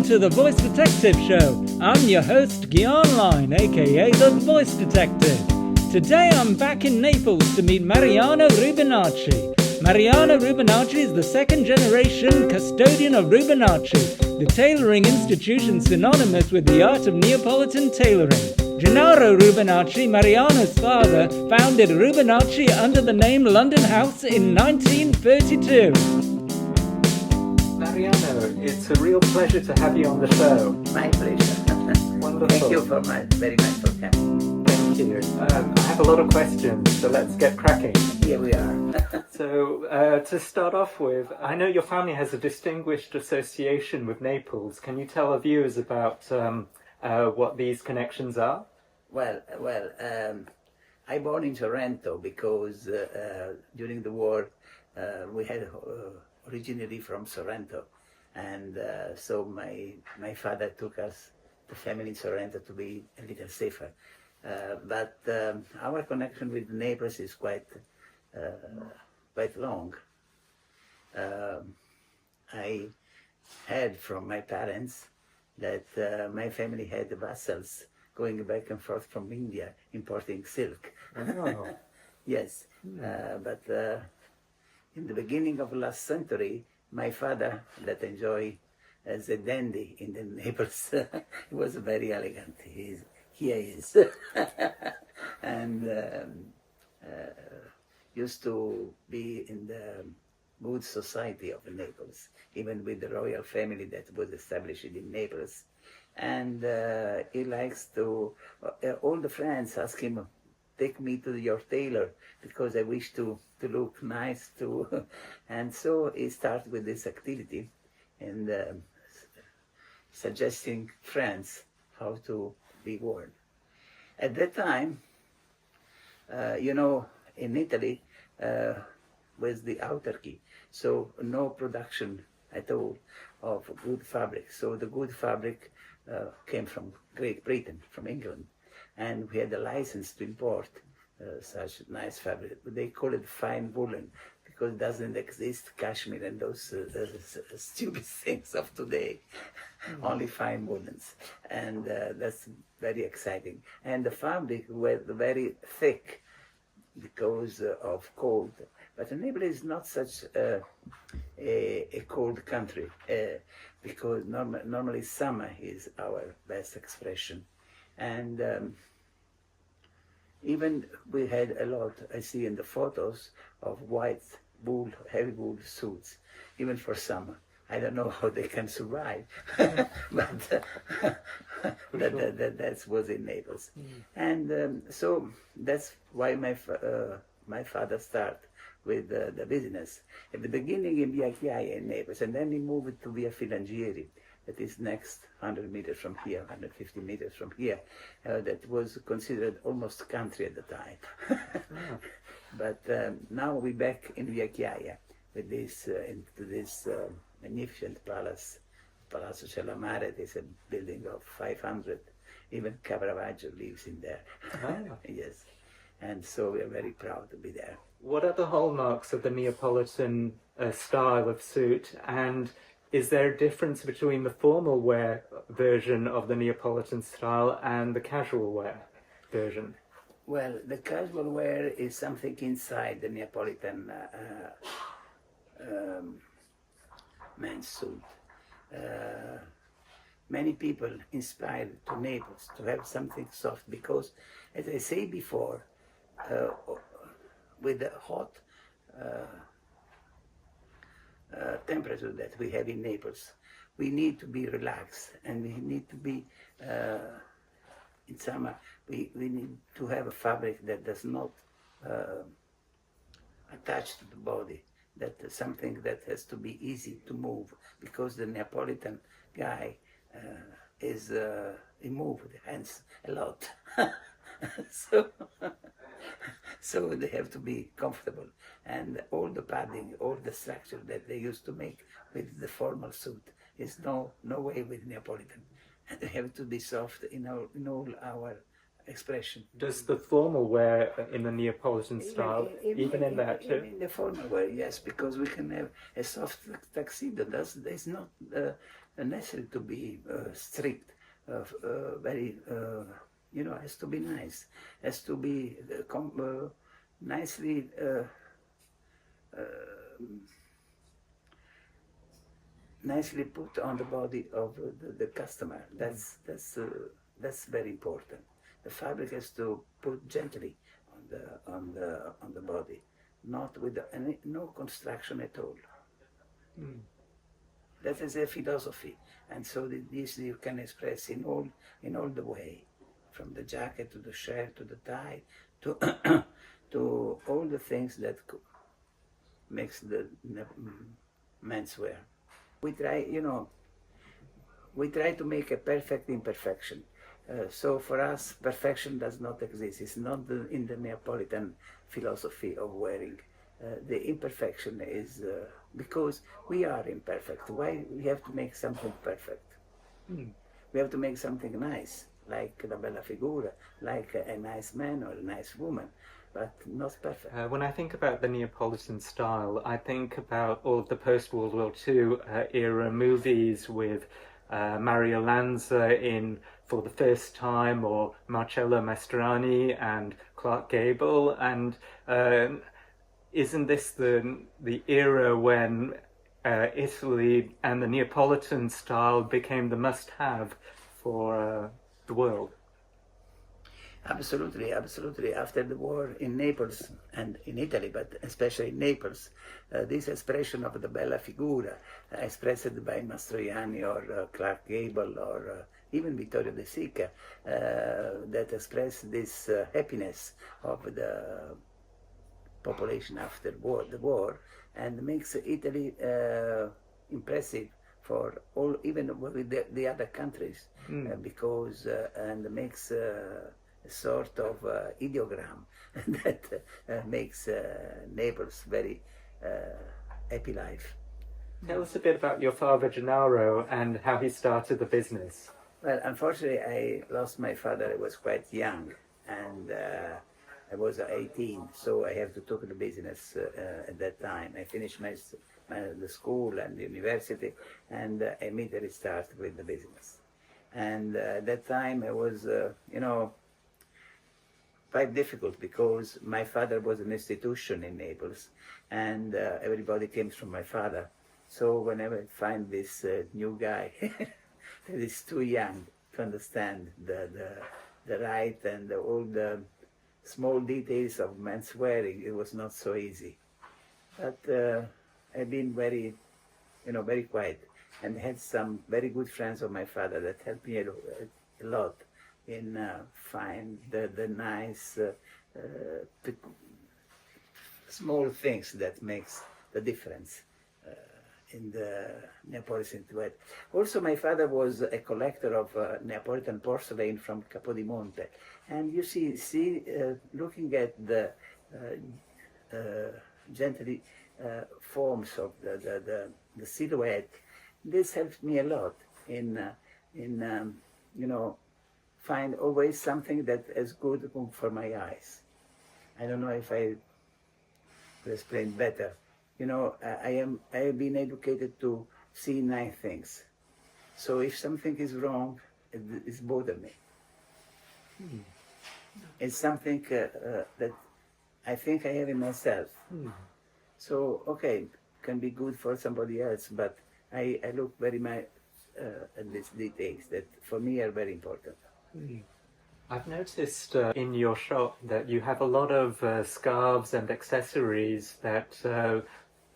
to the Voice Detective Show. I'm your host, Guionline, aka the Voice Detective. Today I'm back in Naples to meet Mariano Rubinacci. Mariano Rubinacci is the second generation custodian of Rubinacci, the tailoring institution synonymous with the art of Neapolitan tailoring. Gennaro Rubinacci, Mariano's father, founded Rubinacci under the name London House in 1932. Mariano, it's a real pleasure to have you on the show. My pleasure. Wonderful. Thank you very much for coming. Thank you. I have a lot of questions, so let's get cracking. Here we are. So, to start off with, I know your family has a distinguished association with Naples. Can you tell our viewers about what these connections are? Well, I born in Sorrento because during the war we had originally from Sorrento, and so my father took us, the family in Sorrento, to be a little safer. But our connection with Naples is quite long. I heard from my parents that my family had vassals going back and forth from India, importing silk. Oh. Yes, but in the beginning of last century, my father, that enjoyed as a dandy in the Naples, he was very elegant. He is, and used to be in the good society of Naples, even with the royal family that was established in Naples. And he likes to, all the friends ask him, take me to your tailor because I wish to look nice too. And so he started with this activity and suggesting friends how to be worn. At that time, in Italy, was the autarky, so no production at all of good fabric. So the good fabric came from Great Britain, from England, and we had a license to import such nice fabric. They call it fine woolen because it doesn't exist cashmere and those stupid things of today. Only fine woolens, and that's very exciting. And the fabric was very thick because of cold. But Naples is not such a cold country because normally summer is our best expression. And even we had a lot, I see in the photos, of white wool, heavy wool suits, even for summer. I don't know how they can survive, but that was in Naples. And so that's why my father started with the business. At the beginning in Via Chiaia in Naples, and then he moved to Via Filangieri, that is next 100 meters from here, 150 meters from here. That was considered almost country at the time. But now we're back in Via Chiaia with this, into this magnificent palace, Palazzo Cellamare. It is a building of 500. Even Caravaggio lives in there. Oh. Yes, and so we are very proud to be there. What are the hallmarks of the Neapolitan style of suit, and is there a difference between the formal wear version of the Neapolitan style and the casual wear version? Well, the casual wear is something inside the Neapolitan men's suit. Many people inspired to Naples to have something soft because, as I say before, with the hot temperature that we have in Naples, we need to be relaxed, and we need to be in summer. We need to have a fabric that does not attach to the body. That something that has to be easy to move, because the Neapolitan guy is he moves the hands a lot, so they have to be comfortable, and all the padding, all the structure that they used to make with the formal suit is no way with Neapolitan. And they have to be soft in all our expression. Does the formal wear in the Neapolitan style, even in that too? In the formal wear, yes, because we can have a soft tuxedo. It's not necessary to be strict, very, has to be nice, has to be nicely nicely put on the body of the customer. That's very important. The fabric has to put gently on the body, not with no construction at all. Mm. That is a philosophy, and so this you can express in all the way, from the jacket to the shirt to the tie to to all the things that makes the menswear. We try to make a perfect imperfection. So for us, perfection does not exist. It's not in the Neapolitan philosophy of wearing. The imperfection is because we are imperfect. Why we have to make something perfect? Mm. We have to make something nice, like la bella figura, like a nice man or a nice woman, but not perfect. When I think about the Neapolitan style, I think about all of the post-World War II era movies with Mario Lanza in For the First Time, or Marcello Mastroianni and Clark Gable, and isn't this the era when Italy and the Neapolitan style became the must-have for the world? Absolutely, absolutely. After the war in Naples and in Italy, but especially in Naples, this expression of the bella figura, expressed by Mastroianni or Clark Gable or even Vittorio De Sica, that express this happiness of the population after the war, and makes Italy impressive for all, even with the other countries, because and makes a sort of ideogram that makes Naples very happy life. Tell us a bit about your father Gennaro and how he started the business. Well, unfortunately, I lost my father. I was quite young, and I was 18, so I have to take the business at that time. I finished the school and the university, and I immediately started with the business. And at that time, I was, quite difficult, because my father was an institution in Naples, and everybody came from my father. So whenever I find this new guy that is too young to understand the right and all the small details of men's wearing, it was not so easy. But I've been very, very quiet, and had some very good friends of my father that helped me a lot in find the nice small things that makes the difference in the Neapolitan duet. Also, my father was a collector of Neapolitan porcelain from Capodimonte, and you see, looking at the gently forms of the silhouette, this helps me a lot in find always something that is good for my eyes. I don't know if I could explain better. I have been educated to see nice things. So if something is wrong, it's bothers me. It's something that I think I have in myself. So, okay, can be good for somebody else, but I look very much at these details that for me are very important. I've noticed in your shop that you have a lot of scarves and accessories that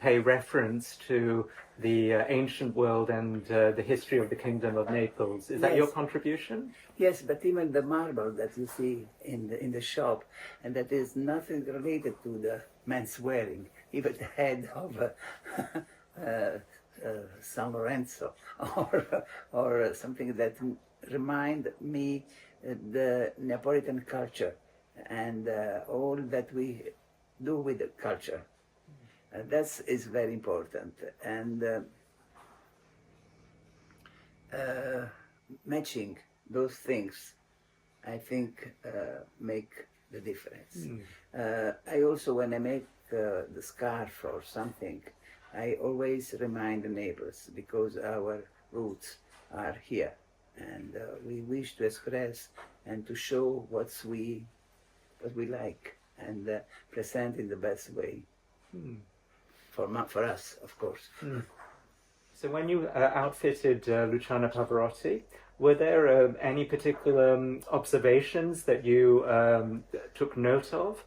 pay reference to the ancient world and the history of the Kingdom of Naples. Is that your contribution? Yes, but even the marble that you see in the shop, and that is nothing related to the men's wearing, even the head of San Lorenzo, or something that remind me the Neapolitan culture and all that we do with the culture. That is very important, and matching those things I think make the difference. I also, when I make the scarf or something, I always remind the neighbors, because our roots are here, and we wish to express and to show what we like, and present in the best way for us, of course. So when you outfitted Luciano Pavarotti, were there any particular observations that you took note of?